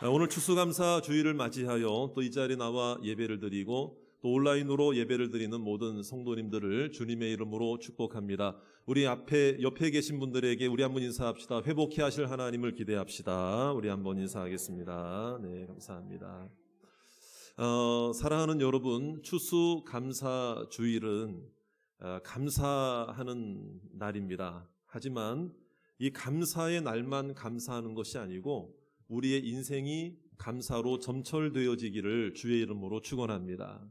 오늘 추수감사 주일을 맞이하여 또 이 자리에 나와 예배를 드리고 또 온라인으로 예배를 드리는 모든 성도님들을 주님의 이름으로 축복합니다. 우리 옆에 계신 분들에게 우리 한번 인사합시다. 회복케 하실 하나님을 기대합시다. 우리 한번 인사하겠습니다. 네, 감사합니다. 사랑하는 여러분, 추수감사 주일은 감사하는 날입니다. 하지만 이 감사의 날만 감사하는 것이 아니고 우리의 인생이 감사로 점철되어지기를 주의 이름으로 축원합니다.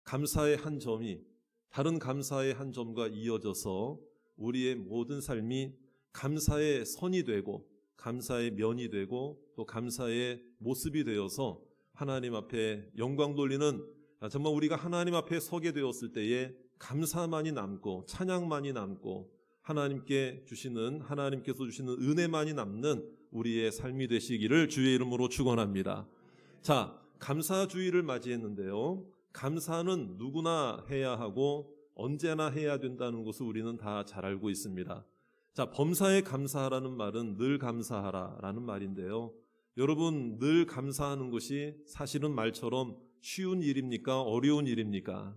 감사의 한 점이 다른 감사의 한 점과 이어져서 우리의 모든 삶이 감사의 선이 되고 감사의 면이 되고 또 감사의 모습이 되어서 하나님 앞에 영광 돌리는, 정말 우리가 하나님 앞에 서게 되었을 때에 감사만이 남고 찬양만이 남고 하나님께서 주시는 은혜만이 남는 우리의 삶이 되시기를 주의 이름으로 축원합니다. 자, 감사주일을 맞이했는데요. 감사는 누구나 해야 하고 언제나 해야 된다는 것을 우리는 다 잘 알고 있습니다. 자, 범사에 감사하라는 말은 늘 감사하라라는 말인데요. 여러분, 늘 감사하는 것이 사실은 말처럼 쉬운 일입니까? 어려운 일입니까?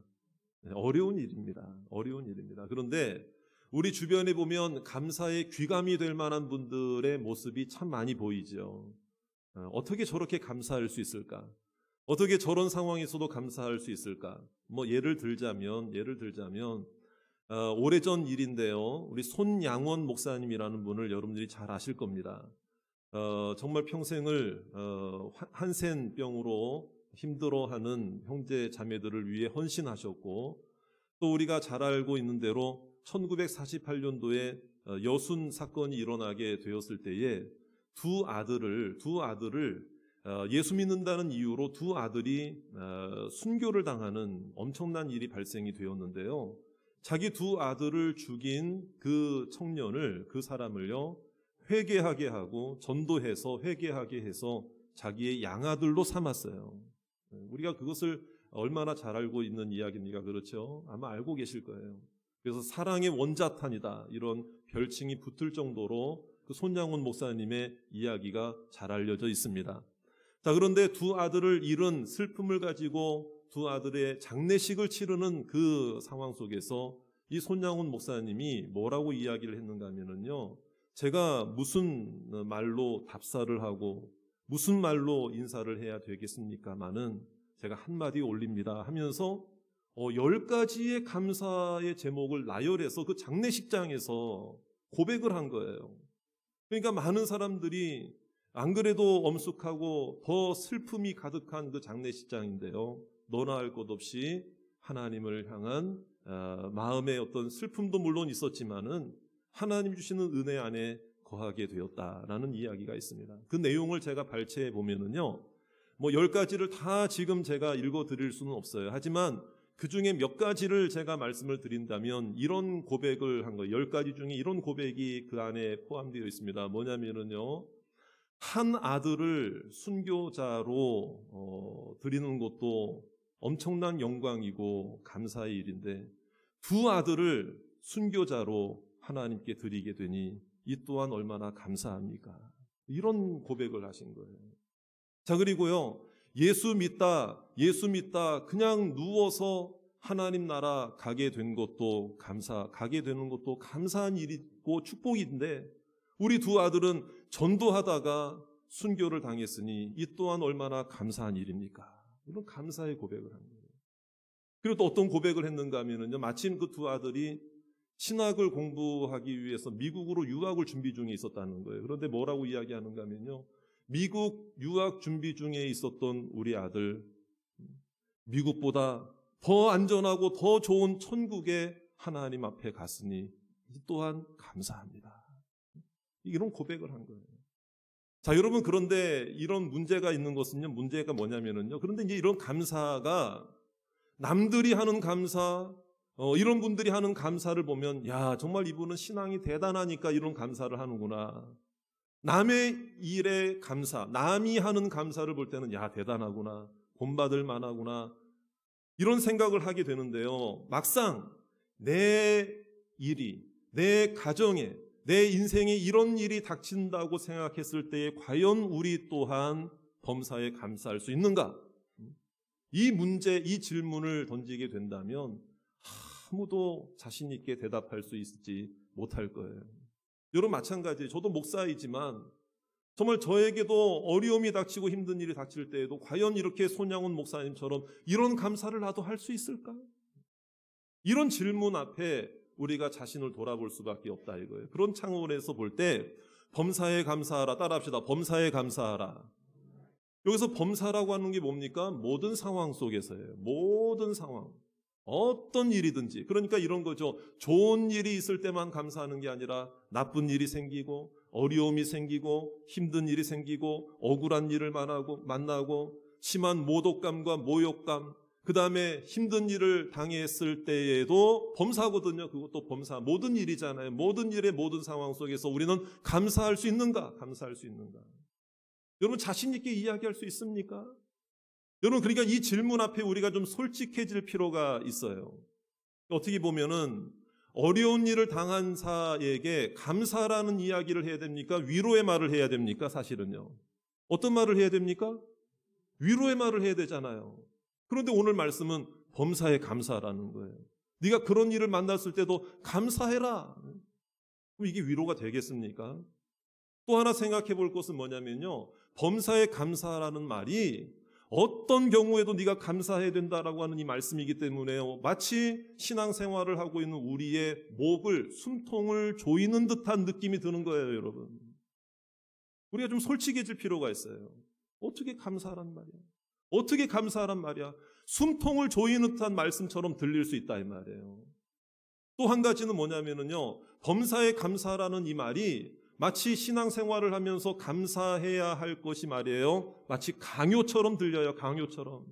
네, 어려운 일입니다. 어려운 일입니다. 그런데 우리 주변에 보면 감사에 귀감이 될 만한 분들의 모습이 참 많이 보이죠. 어떻게 저렇게 감사할 수 있을까? 어떻게 저런 상황에서도 감사할 수 있을까? 예를 들자면 오래전 일인데요. 우리 손양원 목사님이라는 분을 여러분들이 잘 아실 겁니다. 정말 평생을 한센병으로 힘들어하는 형제 자매들을 위해 헌신하셨고, 또 우리가 잘 알고 있는 대로 1948년도에 여순 사건이 일어나게 되었을 때에 두 아들을 예수 믿는다는 이유로 두 아들이 순교를 당하는 엄청난 일이 발생이 되었는데요. 자기 두 아들을 죽인 그 청년을, 그 사람을요, 회개하게 하고 전도해서 회개하게 해서 자기의 양아들로 삼았어요. 우리가 그것을 얼마나 잘 알고 있는 이야기입니까? 그렇죠? 아마 알고 계실 거예요. 그래서 사랑의 원자탄이다, 이런 별칭이 붙을 정도로 그 손양원 목사님의 이야기가 잘 알려져 있습니다. 자, 그런데 두 아들을 잃은 슬픔을 가지고 두 아들의 장례식을 치르는 그 상황 속에서 이 손양원 목사님이 뭐라고 이야기를 했는가 하면요, 제가 무슨 말로 답사를 하고 무슨 말로 인사를 해야 되겠습니까마는 제가 한마디 올립니다 하면서 10가지의 감사의 제목을 나열해서 그 장례식장에서 고백을 한 거예요. 그러니까 많은 사람들이 안 그래도 엄숙하고 더 슬픔이 가득한 그 장례식장인데요, 너나 할 것 없이 하나님을 향한 마음의 어떤 슬픔도 물론 있었지만은 하나님 주시는 은혜 안에 거하게 되었다라는 이야기가 있습니다. 그 내용을 제가 발췌해 보면은요, 10가지를 다 지금 제가 읽어 드릴 수는 없어요. 하지만 그 중에 몇 가지를 제가 말씀을 드린다면 이런 고백을 한 거예요. 10가지 중에 이런 고백이 그 안에 포함되어 있습니다. 뭐냐면은요, 한 아들을 순교자로 드리는 것도 엄청난 영광이고 감사의 일인데 두 아들을 순교자로 하나님께 드리게 되니 이 또한 얼마나 감사합니까? 이런 고백을 하신 거예요. 자, 그리고요, 예수 믿다 그냥 누워서 하나님 나라 가게 되는 것도 감사한 일이고 축복인데 우리 두 아들은 전도하다가 순교를 당했으니 이 또한 얼마나 감사한 일입니까? 이런 감사의 고백을 한 거예요. 그리고 또 어떤 고백을 했는가 하면요, 마침 그 두 아들이 신학을 공부하기 위해서 미국으로 유학을 준비 중에 있었다는 거예요. 그런데 뭐라고 이야기하는가 하면요, 미국 유학 준비 중에 있었던 우리 아들, 미국보다 더 안전하고 더 좋은 천국에 하나님 앞에 갔으니 이 또한 감사합니다. 이런 고백을 한 거예요. 자, 여러분, 그런데 이런 문제가 있는 것은요, 문제가 뭐냐면은요, 그런데 이제 이런 감사가 남들이 하는 감사, 이런 분들이 하는 감사를 보면, 야, 정말 이분은 신앙이 대단하니까 이런 감사를 하는구나. 남의 일에 감사, 남이 하는 감사를 볼 때는, 야, 대단하구나, 본받을 만하구나, 이런 생각을 하게 되는데요, 막상 내 일이, 내 가정에, 내 인생에 이런 일이 닥친다고 생각했을 때에 과연 우리 또한 범사에 감사할 수 있는가? 이 문제, 이 질문을 던지게 된다면 아무도 자신 있게 대답할 수 있지 못할 거예요. 여러분 마찬가지예요. 저도 목사이지만 정말 저에게도 어려움이 닥치고 힘든 일이 닥칠 때에도 과연 이렇게 손양훈 목사님처럼 이런 감사를 나도 할 수 있을까? 이런 질문 앞에 우리가 자신을 돌아볼 수밖에 없다 이거예요. 그런 차원에서 볼 때 범사에 감사하라. 따라합시다. 범사에 감사하라. 여기서 범사라고 하는 게 뭡니까? 모든 상황 속에서예요. 모든 상황. 어떤 일이든지. 그러니까 이런 거죠. 좋은 일이 있을 때만 감사하는 게 아니라 나쁜 일이 생기고 어려움이 생기고 힘든 일이 생기고 억울한 일을 만나고 심한 모독감과 모욕감, 그 다음에 힘든 일을 당했을 때에도 범사거든요. 그것도 범사. 모든 일이잖아요. 모든 일의 모든 상황 속에서 우리는 감사할 수 있는가? 감사할 수 있는가? 여러분 자신 있게 이야기할 수 있습니까? 여러분 그러니까 이 질문 앞에 우리가 좀 솔직해질 필요가 있어요. 어떻게 보면은 어려운 일을 당한 사에게 감사라는 이야기를 해야 됩니까? 위로의 말을 해야 됩니까? 사실은요. 어떤 말을 해야 됩니까? 위로의 말을 해야 되잖아요. 그런데 오늘 말씀은 범사에 감사라는 거예요. 네가 그런 일을 만났을 때도 감사해라. 그럼 이게 위로가 되겠습니까? 또 하나 생각해 볼 것은 뭐냐면요. 범사에 감사라는 말이 어떤 경우에도 네가 감사해야 된다라고 하는 이 말씀이기 때문에요. 마치 신앙생활을 하고 있는 우리의 목을, 숨통을 조이는 듯한 느낌이 드는 거예요, 여러분. 우리가 좀 솔직해질 필요가 있어요. 어떻게 감사하란 말이야? 어떻게 감사하란 말이야? 숨통을 조이는 듯한 말씀처럼 들릴 수 있다 이 말이에요. 또 한 가지는 뭐냐면요. 범사에 감사라는 이 말이 마치 신앙생활을 하면서 감사해야 할 것이 말이에요. 마치 강요처럼 들려요. 강요처럼.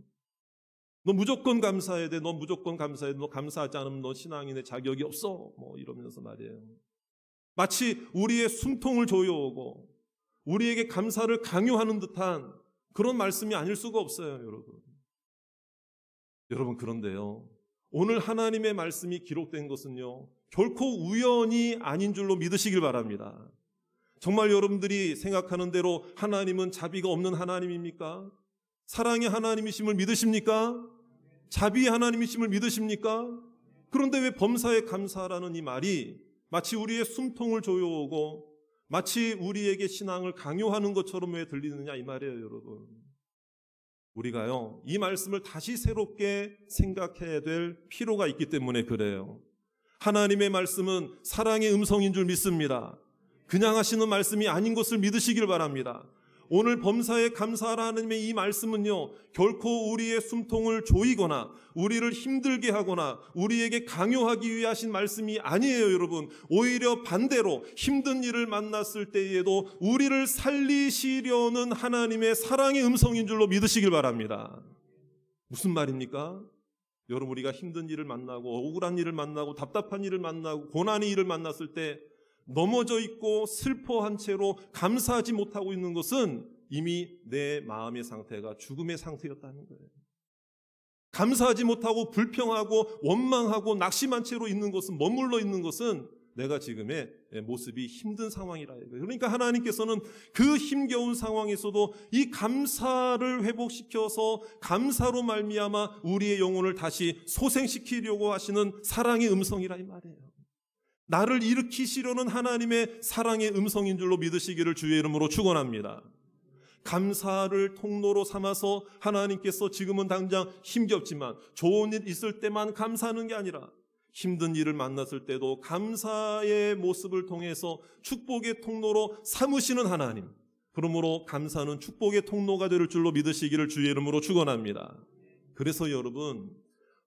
너 무조건 감사해야 돼. 너 무조건 감사해야 돼. 너 감사하지 않으면 너 신앙인의 자격이 없어. 뭐 이러면서 말이에요. 마치 우리의 숨통을 조여오고 우리에게 감사를 강요하는 듯한 그런 말씀이 아닐 수가 없어요, 여러분. 여러분 그런데요. 오늘 하나님의 말씀이 기록된 것은요. 결코 우연이 아닌 줄로 믿으시길 바랍니다. 정말 여러분들이 생각하는 대로 하나님은 자비가 없는 하나님입니까? 사랑의 하나님이심을 믿으십니까? 자비의 하나님이심을 믿으십니까? 그런데 왜 범사에 감사라는 이 말이 마치 우리의 숨통을 조여오고 마치 우리에게 신앙을 강요하는 것처럼 왜 들리느냐 이 말이에요, 여러분. 우리가요, 이 말씀을 다시 새롭게 생각해야 될 필요가 있기 때문에 그래요. 하나님의 말씀은 사랑의 음성인 줄 믿습니다. 그냥 하시는 말씀이 아닌 것을 믿으시길 바랍니다. 오늘 범사에 감사하라 하나님의 이 말씀은요, 결코 우리의 숨통을 조이거나 우리를 힘들게 하거나 우리에게 강요하기 위해 하신 말씀이 아니에요, 여러분. 오히려 반대로 힘든 일을 만났을 때에도 우리를 살리시려는 하나님의 사랑의 음성인 줄로 믿으시길 바랍니다. 무슨 말입니까? 여러분 우리가 힘든 일을 만나고 억울한 일을 만나고 답답한 일을 만나고 고난의 일을 만났을 때 넘어져 있고 슬퍼한 채로 감사하지 못하고 있는 것은 이미 내 마음의 상태가 죽음의 상태였다는 거예요. 감사하지 못하고 불평하고 원망하고 낙심한 채로 있는 것은, 머물러 있는 것은 내가 지금의 모습이 힘든 상황이라. 그러니까 하나님께서는 그 힘겨운 상황에서도 이 감사를 회복시켜서 감사로 말미암아 우리의 영혼을 다시 소생시키려고 하시는 사랑의 음성이라 이 말이에요. 나를 일으키시려는 하나님의 사랑의 음성인 줄로 믿으시기를 주의 이름으로 축원합니다. 감사를 통로로 삼아서 하나님께서 지금은 당장 힘겹지만 좋은 일 있을 때만 감사하는 게 아니라 힘든 일을 만났을 때도 감사의 모습을 통해서 축복의 통로로 삼으시는 하나님. 그러므로 감사는 축복의 통로가 될 줄로 믿으시기를 주의 이름으로 축원합니다. 그래서 여러분,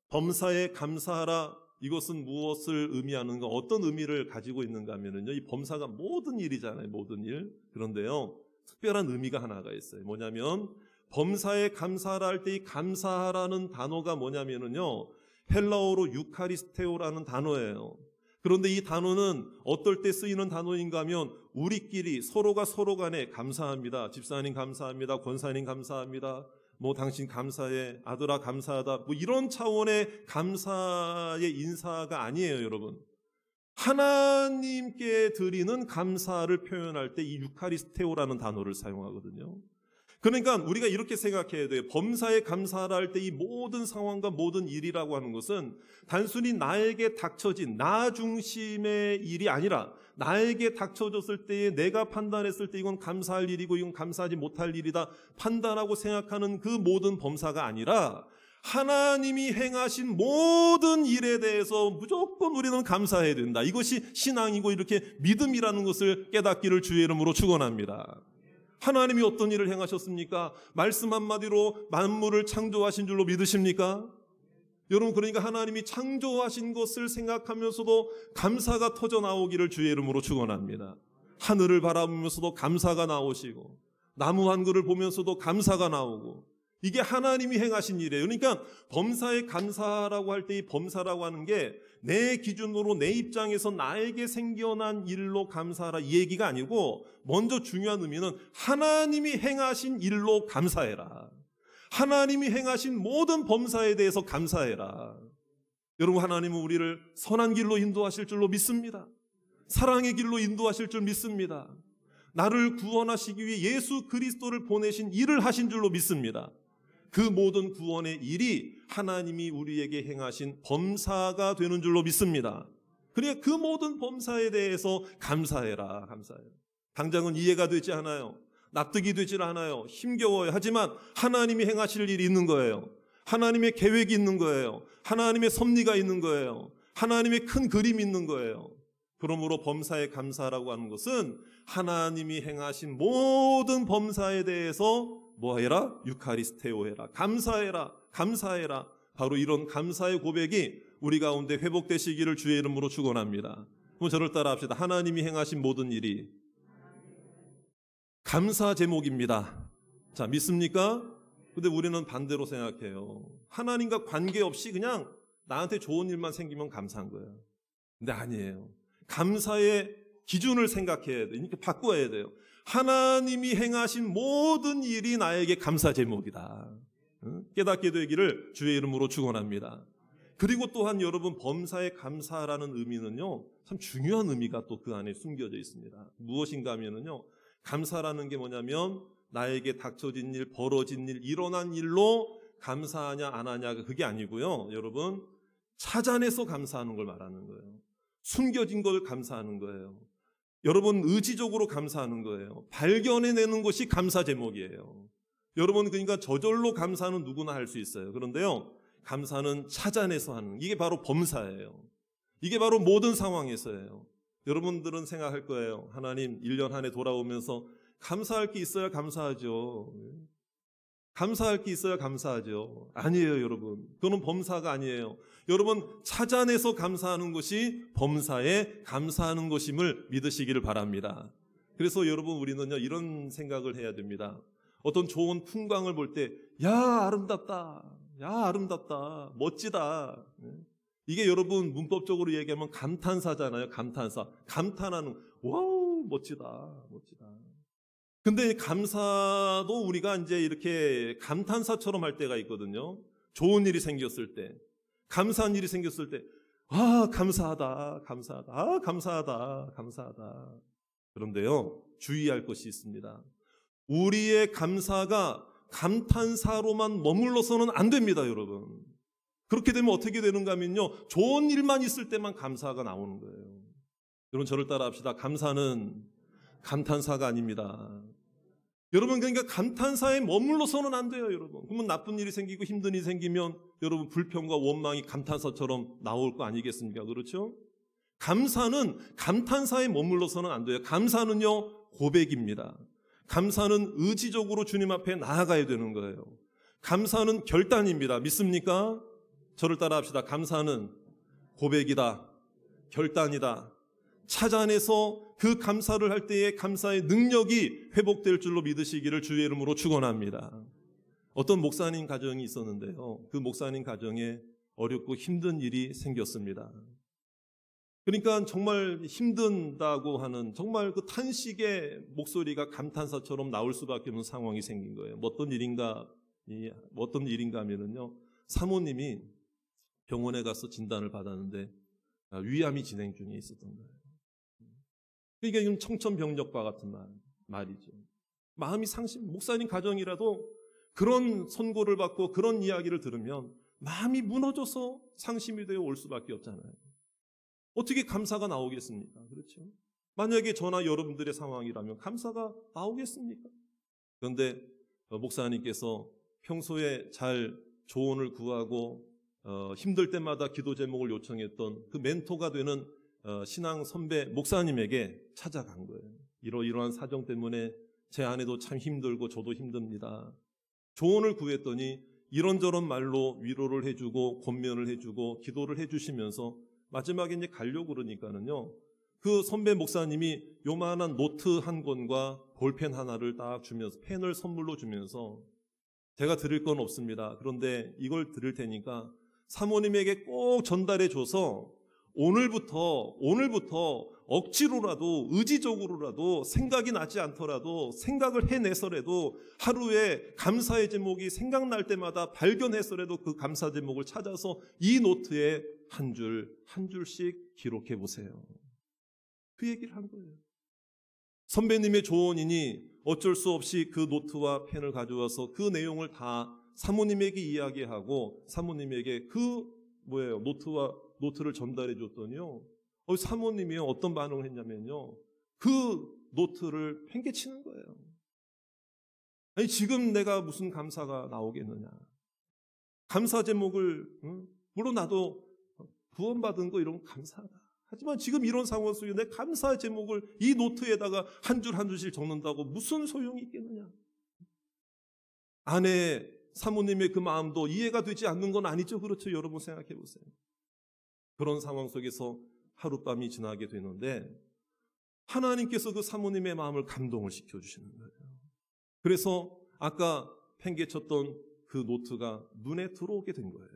범사에 감사하라. 이것은 무엇을 의미하는가, 어떤 의미를 가지고 있는가 하면요, 이 범사가 모든 일이잖아요, 모든 일. 그런데요, 특별한 의미가 하나가 있어요. 뭐냐면 범사에 감사하라 할 때 이 감사하라는 단어가 뭐냐면요, 헬라어로 유카리스테오라는 단어예요. 그런데 이 단어는 어떨 때 쓰이는 단어인가 하면 우리끼리 서로가 서로 간에 감사합니다. 집사님 감사합니다. 권사님 감사합니다. 뭐 당신 감사해, 아들아 감사하다, 뭐 이런 차원의 감사의 인사가 아니에요, 여러분. 하나님께 드리는 감사를 표현할 때 이 유카리스테오라는 단어를 사용하거든요. 그러니까 우리가 이렇게 생각해야 돼요. 범사에 감사를 할 때 이 모든 상황과 모든 일이라고 하는 것은 단순히 나에게 닥쳐진 나 중심의 일이 아니라 나에게 닥쳐졌을 때에 내가 판단했을 때 이건 감사할 일이고 이건 감사하지 못할 일이다 판단하고 생각하는 그 모든 범사가 아니라 하나님이 행하신 모든 일에 대해서 무조건 우리는 감사해야 된다. 이것이 신앙이고 이렇게 믿음이라는 것을 깨닫기를 주의 이름으로 축원합니다. 하나님이 어떤 일을 행하셨습니까? 말씀 한마디로 만물을 창조하신 줄로 믿으십니까? 여러분, 그러니까 하나님이 창조하신 것을 생각하면서도 감사가 터져 나오기를 주의 이름으로 축원합니다. 하늘을 바라보면서도 감사가 나오시고 나무 한 그루를 보면서도 감사가 나오고 이게 하나님이 행하신 일이에요. 그러니까 범사에 감사라고 할 때 이 범사라고 하는 게 내 기준으로 내 입장에서 나에게 생겨난 일로 감사하라 이 얘기가 아니고 먼저 중요한 의미는 하나님이 행하신 일로 감사해라. 하나님이 행하신 모든 범사에 대해서 감사해라. 여러분, 하나님은 우리를 선한 길로 인도하실 줄로 믿습니다. 사랑의 길로 인도하실 줄 믿습니다. 나를 구원하시기 위해 예수 그리스도를 보내신 일을 하신 줄로 믿습니다. 그 모든 구원의 일이 하나님이 우리에게 행하신 범사가 되는 줄로 믿습니다. 그래, 그 모든 범사에 대해서 감사해라. 감사해라. 당장은 이해가 되지 않아요. 납득이 되질 않아요. 힘겨워요. 하지만 하나님이 행하실 일이 있는 거예요. 하나님의 계획이 있는 거예요. 하나님의 섭리가 있는 거예요. 하나님의 큰 그림이 있는 거예요. 그러므로 범사에 감사라고 하는 것은 하나님이 행하신 모든 범사에 대해서 뭐 해라? 유카리스테오 해라. 감사해라. 감사해라. 바로 이런 감사의 고백이 우리 가운데 회복되시기를 주의 이름으로 축원합니다. 그럼 저를 따라 합시다. 하나님이 행하신 모든 일이 감사 제목입니다. 자, 믿습니까? 근데 우리는 반대로 생각해요. 하나님과 관계없이 그냥 나한테 좋은 일만 생기면 감사한 거예요. 근데 아니에요. 감사의 기준을 생각해야 돼요. 그러니까 바꿔야 돼요. 하나님이 행하신 모든 일이 나에게 감사 제목이다. 깨닫게 되기를 주의 이름으로 축원합니다. 그리고 또한 여러분, 범사에 감사라는 의미는요, 참 중요한 의미가 또 그 안에 숨겨져 있습니다. 무엇인가 하면은요, 감사라는 게 뭐냐면 나에게 닥쳐진 일, 벌어진 일, 일어난 일로 감사하냐 안 하냐가 그게 아니고요. 여러분, 찾아내서 감사하는 걸 말하는 거예요. 숨겨진 걸 감사하는 거예요. 여러분, 의지적으로 감사하는 거예요. 발견해내는 것이 감사 제목이에요. 여러분, 그러니까 저절로 감사는 누구나 할 수 있어요. 그런데요, 감사는 찾아내서 하는, 이게 바로 범사예요. 이게 바로 모든 상황에서예요. 여러분들은 생각할 거예요. 하나님 1년 한 해 돌아오면서 감사할 게 있어야 감사하죠. 감사할 게 있어야 감사하죠. 아니에요, 여러분. 그거는 범사가 아니에요. 여러분, 찾아내서 감사하는 것이 범사에 감사하는 것임을 믿으시기를 바랍니다. 그래서 여러분, 우리는요, 이런 생각을 해야 됩니다. 어떤 좋은 풍광을 볼 때, 야, 아름답다. 야, 아름답다. 멋지다. 이게 여러분, 문법적으로 얘기하면 감탄사잖아요. 감탄사. 감탄하는, 와우, 멋지다. 멋지다. 근데 감사도 우리가 이제 이렇게 감탄사처럼 할 때가 있거든요. 좋은 일이 생겼을 때, 감사한 일이 생겼을 때, 아, 감사하다, 감사하다, 아, 감사하다, 감사하다. 그런데요, 주의할 것이 있습니다. 우리의 감사가 감탄사로만 머물러서는 안 됩니다, 여러분. 그렇게 되면 어떻게 되는가 하면요, 좋은 일만 있을 때만 감사가 나오는 거예요. 여러분, 저를 따라 합시다. 감사는 감탄사가 아닙니다. 여러분, 그러니까 감탄사에 머물러서는 안 돼요, 여러분. 그러면 나쁜 일이 생기고 힘든 일이 생기면 여러분, 불평과 원망이 감탄사처럼 나올 거 아니겠습니까? 그렇죠? 감사는 감탄사에 머물러서는 안 돼요. 감사는요, 고백입니다. 감사는 의지적으로 주님 앞에 나아가야 되는 거예요. 감사는 결단입니다. 믿습니까? 저를 따라 합시다. 감사는 고백이다. 결단이다. 찾아내서 그 감사를 할 때에 감사의 능력이 회복될 줄로 믿으시기를 주의 이름으로 축원합니다. 어떤 목사님 가정이 있었는데요. 그 목사님 가정에 어렵고 힘든 일이 생겼습니다. 그러니까 정말 힘든다고 하는 정말 그 탄식의 목소리가 감탄사처럼 나올 수밖에 없는 상황이 생긴 거예요. 어떤 일인가 하면은요, 사모님이 병원에 가서 진단을 받았는데 위암이 진행 중에 있었던 거예요. 그러니까 이건 청천벽력과 같은 말이죠. 마음이 목사님 가정이라도 그런 선고를 받고 그런 이야기를 들으면 마음이 무너져서 상심이 되어 올 수밖에 없잖아요. 어떻게 감사가 나오겠습니까? 그렇죠? 만약에 저나 여러분들의 상황이라면 감사가 나오겠습니까? 그런데 목사님께서 평소에 잘 조언을 구하고 힘들 때마다 기도 제목을 요청했던 그 멘토가 되는 신앙 선배 목사님에게 찾아간 거예요. 이러이러한 사정 때문에 제 아내도 참 힘들고 저도 힘듭니다. 조언을 구했더니 이런저런 말로 위로를 해주고 권면을 해주고 기도를 해주시면서 마지막에 이제 가려고 그러니까는요, 그 선배 목사님이 요만한 노트 한 권과 볼펜 하나를 딱 주면서, 펜을 선물로 주면서, 제가 드릴 건 없습니다. 그런데 이걸 드릴 테니까 사모님에게 꼭 전달해 줘서 오늘부터 억지로라도 의지적으로라도 생각이 나지 않더라도 생각을 해내서라도 하루에 감사의 제목이 생각날 때마다 발견해서라도 그 감사 제목을 찾아서 이 노트에 한 줄씩 기록해 보세요. 그 얘기를 한 거예요. 선배님의 조언이니 어쩔 수 없이 그 노트와 펜을 가져와서 그 내용을 다 사모님에게 이야기하고 사모님에게 노트를 전달해 줬더니요, 사모님이 어떤 반응을 했냐면요, 그 노트를 팽개치는 거예요. 아니, 지금 내가 무슨 감사가 나오겠느냐. 감사 제목을, 물론 나도 구원받은 거 이런 거 감사하다. 하지만 지금 이런 상황 속에 내 감사 제목을 이 노트에다가 한 줄 한 줄씩 적는다고 무슨 소용이 있겠느냐. 아내 사모님의 그 마음도 이해가 되지 않는 건 아니죠. 그렇죠? 여러분 생각해 보세요. 그런 상황 속에서 하룻밤이 지나게 되는데 하나님께서 그 사모님의 마음을 감동을 시켜주시는 거예요. 그래서 아까 팽개쳤던 그 노트가 눈에 들어오게 된 거예요.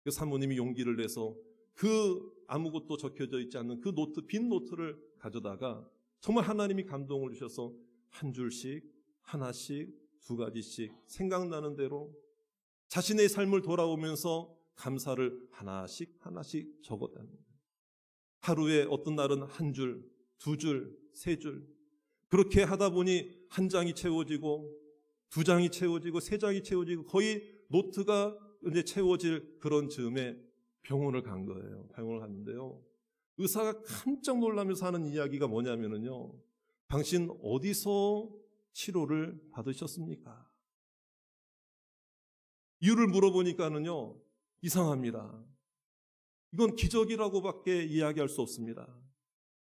그 사모님이 용기를 내서 그 아무것도 적혀져 있지 않는 그 노트, 빈 노트를 가져다가 정말 하나님이 감동을 주셔서 한 줄씩, 하나씩, 두 가지씩 생각나는 대로 자신의 삶을 돌아오면서 감사를 하나씩 적었다는 거예요. 하루에 어떤 날은 한 줄, 두 줄, 세 줄, 그렇게 하다 보니 한 장이 채워지고 두 장이 채워지고 세 장이 채워지고 거의 노트가 이제 채워질 그런 즈음에 병원을 간 거예요. 병원을 갔는데요, 의사가 깜짝 놀라면서 하는 이야기가 뭐냐면요, 당신 어디서 치료를 받으셨습니까? 이유를 물어보니까는요, 이상합니다. 이건 기적이라고밖에 이야기할 수 없습니다.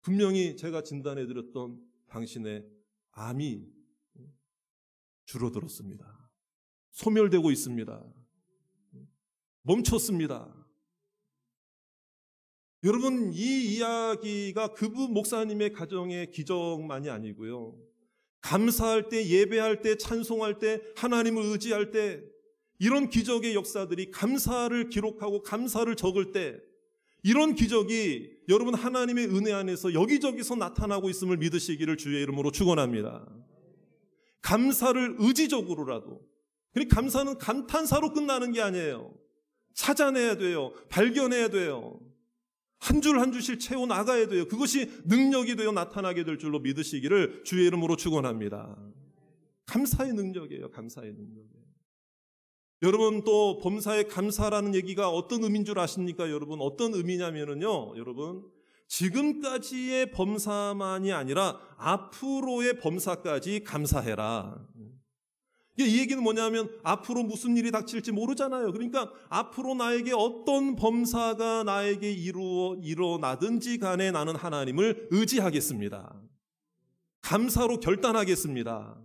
분명히 제가 진단해드렸던 당신의 암이 줄어들었습니다. 소멸되고 있습니다. 멈췄습니다. 여러분, 이 이야기가 그분 목사님의 가정의 기적만이 아니고요, 감사할 때, 예배할 때, 찬송할 때, 하나님을 의지할 때 이런 기적의 역사들이, 감사를 기록하고 감사를 적을 때 이런 기적이 여러분 하나님의 은혜 안에서 여기저기서 나타나고 있음을 믿으시기를 주의 이름으로 축원합니다. 감사를 의지적으로라도, 그러니까 감사는 감탄사로 끝나는 게 아니에요. 찾아내야 돼요. 발견해야 돼요. 한 줄 한 줄씩 채워나가야 돼요. 그것이 능력이 되어 나타나게 될 줄로 믿으시기를 주의 이름으로 축원합니다. 감사의 능력이에요. 감사의 능력이에요. 여러분, 또 범사에 감사라는 얘기가 어떤 의미인 줄 아십니까? 여러분, 어떤 의미냐면요, 여러분, 지금까지의 범사만이 아니라 앞으로의 범사까지 감사해라. 이 얘기는 뭐냐면 앞으로 무슨 일이 닥칠지 모르잖아요. 그러니까 앞으로 나에게 어떤 범사가 나에게 일어나든지 간에 나는 하나님을 의지하겠습니다. 감사로 결단하겠습니다.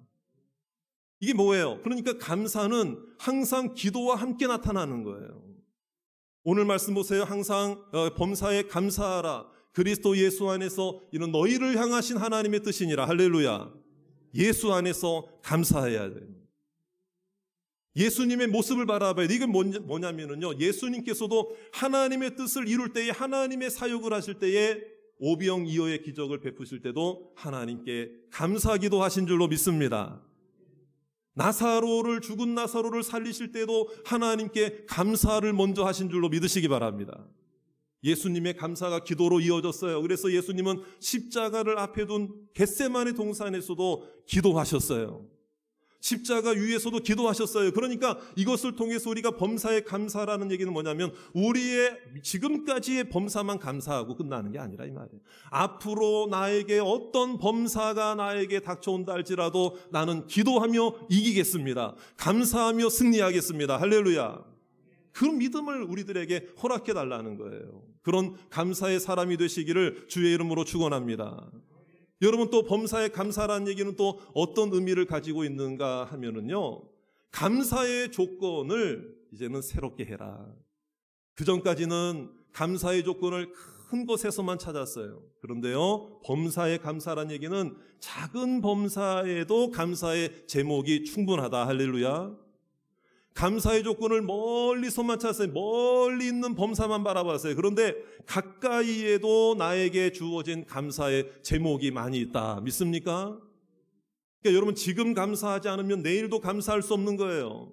이게 뭐예요? 그러니까 감사는 항상 기도와 함께 나타나는 거예요. 오늘 말씀 보세요. 항상 범사에 감사하라. 그리스도 예수 안에서 이런 너희를 향하신 하나님의 뜻이니라. 할렐루야. 예수 안에서 감사해야 돼요. 예수님의 모습을 바라봐야 돼. 이게 뭐냐면요, 예수님께서도 하나님의 뜻을 이룰 때에, 하나님의 사역을 하실 때에 오병이어의 기적을 베푸실 때도 하나님께 감사기도 하신 줄로 믿습니다. 죽은 나사로를 살리실 때도 하나님께 감사를 먼저 하신 줄로 믿으시기 바랍니다. 예수님의 감사가 기도로 이어졌어요. 그래서 예수님은 십자가를 앞에 둔 겟세마네 동산에서도 기도하셨어요. 십자가 위에서도 기도하셨어요. 그러니까 이것을 통해서 우리가 범사에 감사라는 얘기는 뭐냐면 우리의 지금까지의 범사만 감사하고 끝나는 게 아니라 이 말이에요. 앞으로 나에게 어떤 범사가 나에게 닥쳐온다 할지라도 나는 기도하며 이기겠습니다. 감사하며 승리하겠습니다. 할렐루야. 그 믿음을 우리들에게 허락해 달라는 거예요. 그런 감사의 사람이 되시기를 주의 이름으로 축원합니다. 여러분, 또 범사에 감사라는 얘기는 또 어떤 의미를 가지고 있는가 하면은요, 감사의 조건을 이제는 새롭게 해라. 그전까지는 감사의 조건을 큰 것에서만 찾았어요. 그런데요, 범사에 감사라는 얘기는 작은 범사에도 감사의 제목이 충분하다. 할렐루야. 감사의 조건을 멀리서만 찾았어요. 멀리 있는 범사만 바라봤어요. 그런데 가까이에도 나에게 주어진 감사의 제목이 많이 있다. 믿습니까? 그러니까 여러분, 지금 감사하지 않으면 내일도 감사할 수 없는 거예요.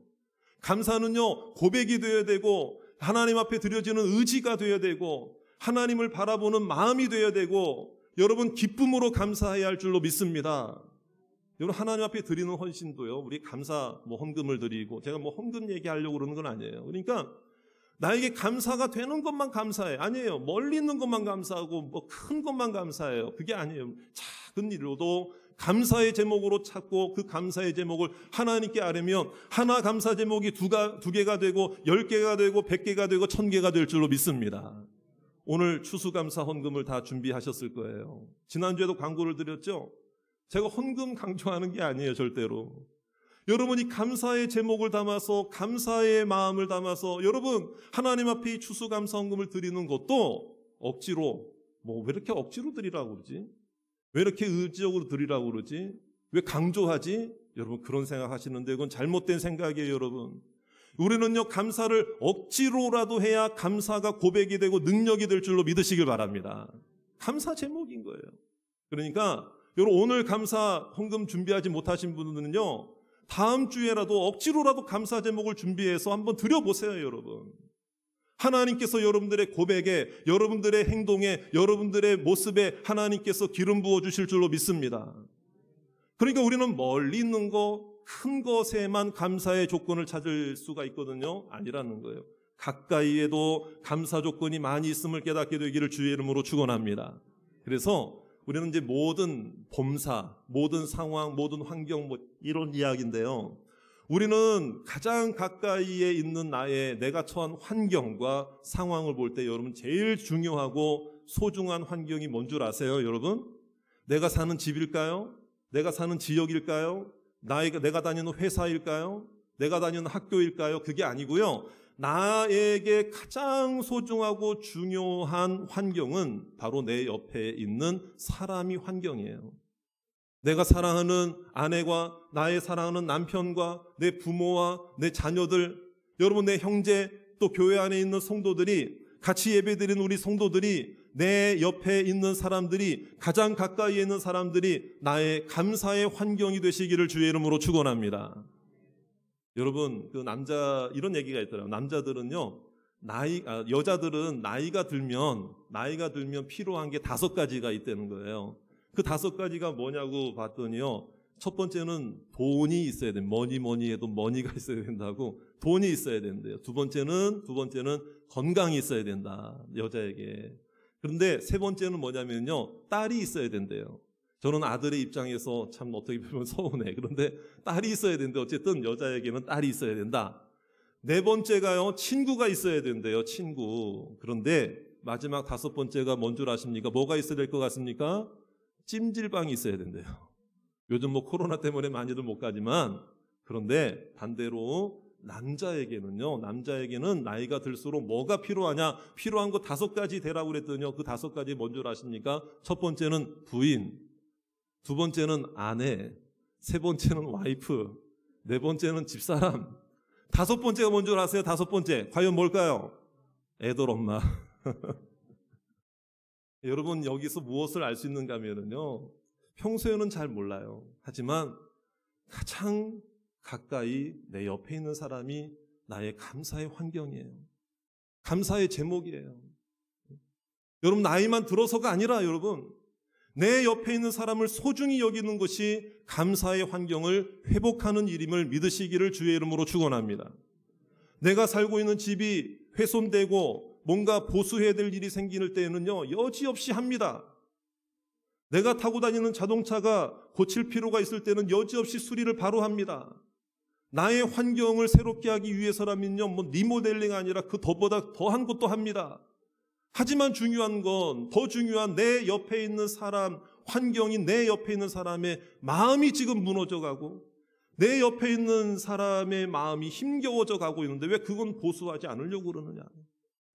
감사는요, 고백이 되어야 되고 하나님 앞에 드려지는 의지가 되어야 되고 하나님을 바라보는 마음이 되어야 되고 여러분, 기쁨으로 감사해야 할 줄로 믿습니다. 여러분, 하나님 앞에 드리는 헌신도요, 우리 감사 헌금을 드리고, 제가 헌금 얘기하려고 그러는 건 아니에요. 그러니까 나에게 감사가 되는 것만 감사해. 아니에요. 멀리 있는 것만 감사하고 큰 것만 감사해요. 그게 아니에요. 작은 일로도 감사의 제목으로 찾고 그 감사의 제목을 하나님께 아뢰면 하나 감사 제목이 두 개가 되고 10개가 되고 100개가 되고 1000개가 될 줄로 믿습니다. 오늘 추수감사 헌금을 다 준비하셨을 거예요. 지난주에도 광고를 드렸죠. 제가 헌금 강조하는 게 아니에요, 절대로. 여러분이 감사의 제목을 담아서 감사의 마음을 담아서 여러분 하나님 앞에 이 추수감사 헌금을 드리는 것도 억지로 왜 이렇게 억지로 드리라고 그러지? 왜 이렇게 의지적으로 드리라고 그러지? 왜 강조하지? 여러분, 그런 생각하시는데 그건 잘못된 생각이에요. 여러분, 우리는요, 감사를 억지로라도 해야 감사가 고백이 되고 능력이 될 줄로 믿으시길 바랍니다. 감사 제목인 거예요. 그러니까 여러분, 오늘 감사 헌금 준비하지 못하신 분들은요, 다음 주에라도 억지로라도 감사 제목을 준비해서 한번 드려보세요. 여러분, 하나님께서 여러분들의 고백에, 여러분들의 행동에, 여러분들의 모습에 하나님께서 기름 부어주실 줄로 믿습니다. 그러니까 우리는 멀리 있는 거, 큰 것에만 감사의 조건을 찾을 수가 있거든요. 아니라는 거예요. 가까이에도 감사 조건이 많이 있음을 깨닫게 되기를 주의 이름으로 축원합니다. 그래서 우리는 이제 모든 범사, 모든 상황, 모든 환경 이런 이야기인데요. 우리는 가장 가까이에 있는 내가 처한 환경과 상황을 볼 때 여러분 제일 중요하고 소중한 환경이 뭔 줄 아세요, 여러분? 내가 사는 집일까요? 내가 사는 지역일까요? 내가 다니는 회사일까요? 내가 다니는 학교일까요? 그게 아니고요. 나에게 가장 소중하고 중요한 환경은 바로 내 옆에 있는 사람이 환경이에요. 내가 사랑하는 아내와 나의 사랑하는 남편과 내 부모와 내 자녀들, 여러분 내 형제, 또 교회 안에 있는 성도들이, 같이 예배드리는 우리 성도들이, 내 옆에 있는 사람들이, 가장 가까이에 있는 사람들이 나의 감사의 환경이 되시기를 주의 이름으로 축원합니다. 여러분, 이런 얘기가 있더라고요. 남자들은요, 여자들은 나이가 들면 필요한 게 5가지가 있다는 거예요. 그 5가지가 뭐냐고 봤더니요, 첫 번째는 돈이 있어야 돼. 뭐니 해도 머니가 있어야 된다고. 돈이 있어야 된대요. 두 번째는 건강이 있어야 된다, 여자에게. 그런데 세 번째는 뭐냐면요, 딸이 있어야 된대요. 저는 아들의 입장에서 참 어떻게 보면 서운해. 그런데 딸이 있어야 되는데 어쨌든 여자에게는 딸이 있어야 된다. 네 번째가요, 친구가 있어야 된대요. 친구. 그런데 마지막 5번째가 뭔 줄 아십니까? 뭐가 있어야 될 것 같습니까? 찜질방이 있어야 된대요. 요즘 코로나 때문에 많이들 못 가지만, 그런데 반대로 남자에게는 나이가 들수록 뭐가 필요하냐? 필요한 거 5가지 되라고 그랬더니요, 그 5가지 뭔 줄 아십니까? 첫 번째는 부인, 두 번째는 아내, 세 번째는 와이프, 네 번째는 집사람, 5번째가 뭔 줄 아세요? 5번째 과연 뭘까요? 애들 엄마. 여러분, 여기서 무엇을 알 수 있는가 하면요, 평소에는 잘 몰라요. 하지만 가장 가까이 내 옆에 있는 사람이 나의 감사의 환경이에요. 감사의 제목이에요. 여러분, 나이만 들어서가 아니라 여러분, 내 옆에 있는 사람을 소중히 여기는 것이 감사의 환경을 회복하는 일임을 믿으시기를 주의 이름으로 축원합니다. 내가 살고 있는 집이 훼손되고 뭔가 보수해야 될 일이 생길 때에는요, 여지없이 합니다. 내가 타고 다니는 자동차가 고칠 필요가 있을 때는 여지없이 수리를 바로 합니다. 나의 환경을 새롭게 하기 위해서라면요, 리모델링 아니라 그 더보다 더한 것도 합니다. 하지만 중요한 건, 더 중요한 내 옆에 있는 사람, 환경이 내 옆에 있는 사람의 마음이 지금 무너져 가고 내 옆에 있는 사람의 마음이 힘겨워져 가고 있는데 왜 그건 보수하지 않으려고 그러느냐?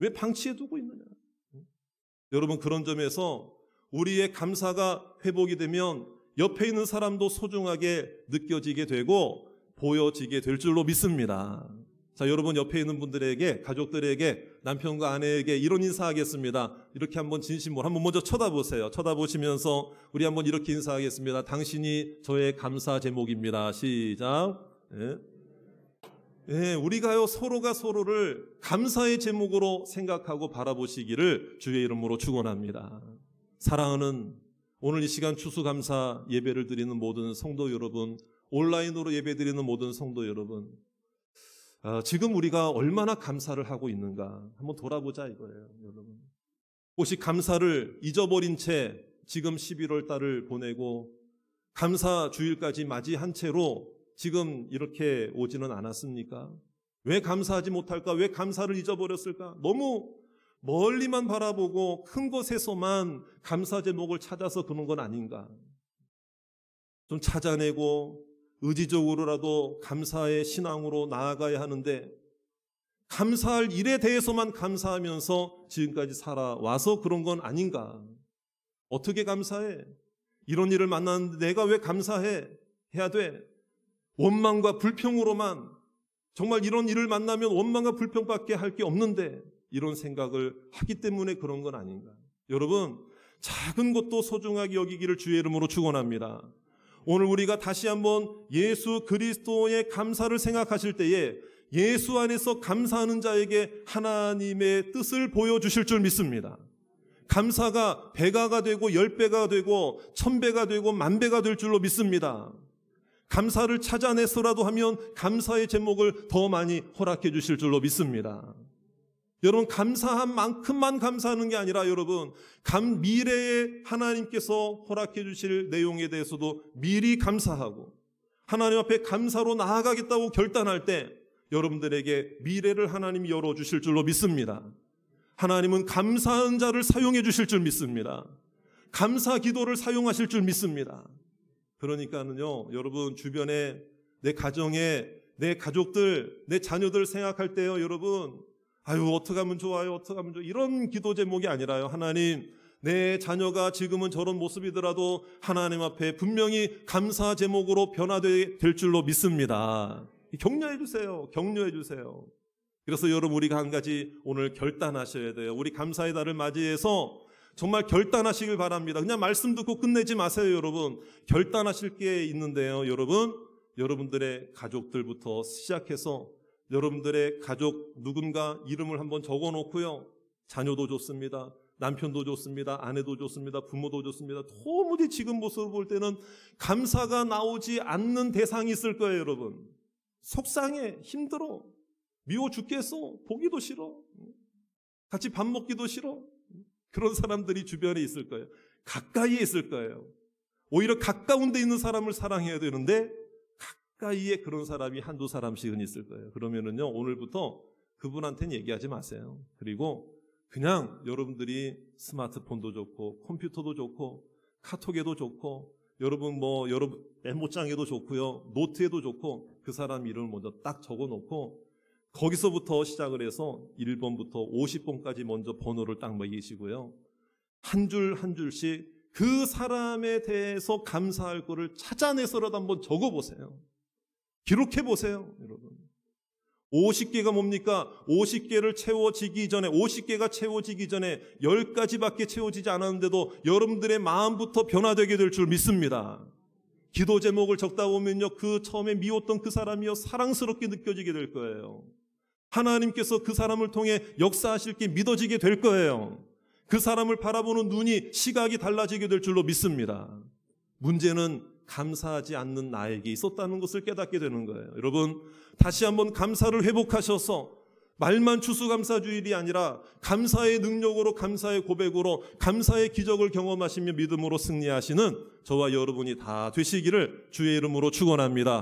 왜 방치해 두고 있느냐? 여러분, 그런 점에서 우리의 감사가 회복이 되면 옆에 있는 사람도 소중하게 느껴지게 되고 보여지게 될 줄로 믿습니다. 자, 여러분, 옆에 있는 분들에게, 가족들에게, 남편과 아내에게 이런 인사하겠습니다. 이렇게 한번 진심으로 한번 먼저 쳐다보세요. 쳐다보시면서 우리 한번 이렇게 인사하겠습니다. 당신이 저의 감사 제목입니다. 시작. 우리가요, 서로가 서로를 감사의 제목으로 생각하고 바라보시기를 주의 이름으로 축원합니다. 사랑하는 오늘 이 시간 추수감사 예배를 드리는 모든 성도 여러분, 온라인으로 예배드리는 모든 성도 여러분, 지금 우리가 얼마나 감사를 하고 있는가 한번 돌아보자 이거예요. 여러분, 혹시 감사를 잊어버린 채 지금 11월 달을 보내고 감사 주일까지 맞이한 채로 지금 이렇게 오지는 않았습니까? 왜 감사하지 못할까? 왜 감사를 잊어버렸을까? 너무 멀리만 바라보고 큰 것에서만 감사 제목을 찾아서 그런 건 아닌가? 좀 찾아내고 의지적으로라도 감사의 신앙으로 나아가야 하는데, 감사할 일에 대해서만 감사하면서 지금까지 살아와서 그런 건 아닌가? 어떻게 감사해? 이런 일을 만났는데 내가 왜 감사해? 해야 돼. 원망과 불평으로만, 정말 이런 일을 만나면 원망과 불평밖에 할 게 없는데 이런 생각을 하기 때문에 그런 건 아닌가? 여러분, 작은 것도 소중하게 여기기를 주의 이름으로 축원합니다. 오늘 우리가 다시 한번 예수 그리스도의 감사를 생각하실 때에 예수 안에서 감사하는 자에게 하나님의 뜻을 보여주실 줄 믿습니다. 감사가 100배가 되고 10배가 되고 1000배가 되고 10,000배가 될 줄로 믿습니다. 감사를 찾아내서라도 하면 감사의 제목을 더 많이 허락해 주실 줄로 믿습니다. 여러분, 감사한 만큼만 감사하는 게 아니라 여러분, 미래에 하나님께서 허락해 주실 내용에 대해서도 미리 감사하고 하나님 앞에 감사로 나아가겠다고 결단할 때 여러분들에게 미래를 하나님이 열어주실 줄로 믿습니다. 하나님은 감사한 자를 사용해 주실 줄 믿습니다. 감사 기도를 사용하실 줄 믿습니다. 그러니까는요, 여러분, 주변에 내 가정에 내 가족들, 내 자녀들 생각할 때요, 여러분, 어떻게 하면 좋아요, 어떻게 하면 좋아요, 이런 기도 제목이 아니라요, 하나님, 내 자녀가 지금은 저런 모습이더라도 하나님 앞에 분명히 감사 제목으로 변화될 줄로 믿습니다. 격려해 주세요. 격려해 주세요. 그래서 여러분, 우리가 한 가지 오늘 결단하셔야 돼요. 우리 감사의 달을 맞이해서 정말 결단하시길 바랍니다. 그냥 말씀 듣고 끝내지 마세요, 여러분. 결단하실 게 있는데요, 여러분. 여러분들의 가족들부터 시작해서 여러분들의 가족 누군가 이름을 한번 적어놓고요. 자녀도 좋습니다. 남편도 좋습니다. 아내도 좋습니다. 부모도 좋습니다. 도무지 지금 모습을 볼 때는 감사가 나오지 않는 대상이 있을 거예요, 여러분. 속상해, 힘들어, 미워 죽겠어, 보기도 싫어, 같이 밥 먹기도 싫어. 그런 사람들이 주변에 있을 거예요. 가까이에 있을 거예요. 오히려 가까운 데 있는 사람을 사랑해야 되는데 가까이에 그런 사람이 한두 사람씩은 있을 거예요. 그러면은요, 오늘부터 그분한테는 얘기하지 마세요. 그리고 그냥 여러분들이 스마트폰도 좋고 컴퓨터도 좋고 카톡에도 좋고 여러분 메모장에도 좋고요, 노트에도 좋고 그 사람 이름을 먼저 딱 적어놓고 거기서부터 시작을 해서 1번부터 50번까지 먼저 번호를 딱 매기시고요. 한 줄 한 줄씩 그 사람에 대해서 감사할 거를 찾아내서라도 한번 적어보세요. 기록해보세요, 여러분. 50개가 뭡니까? 50개를 채워지기 전에, 50개가 채워지기 전에 10가지밖에 채워지지 않았는데도 여러분들의 마음부터 변화되게 될 줄 믿습니다. 기도 제목을 적다 보면요, 그 처음에 미웠던 그 사람이요, 사랑스럽게 느껴지게 될 거예요. 하나님께서 그 사람을 통해 역사하실 게 믿어지게 될 거예요. 그 사람을 바라보는 눈이, 시각이 달라지게 될 줄로 믿습니다. 문제는 감사하지 않는 나에게 있었다는 것을 깨닫게 되는 거예요. 여러분, 다시 한번 감사를 회복하셔서 말만 추수감사주일이 아니라 감사의 능력으로, 감사의 고백으로, 감사의 기적을 경험하시며 믿음으로 승리하시는 저와 여러분이 다 되시기를 주의 이름으로 축원합니다.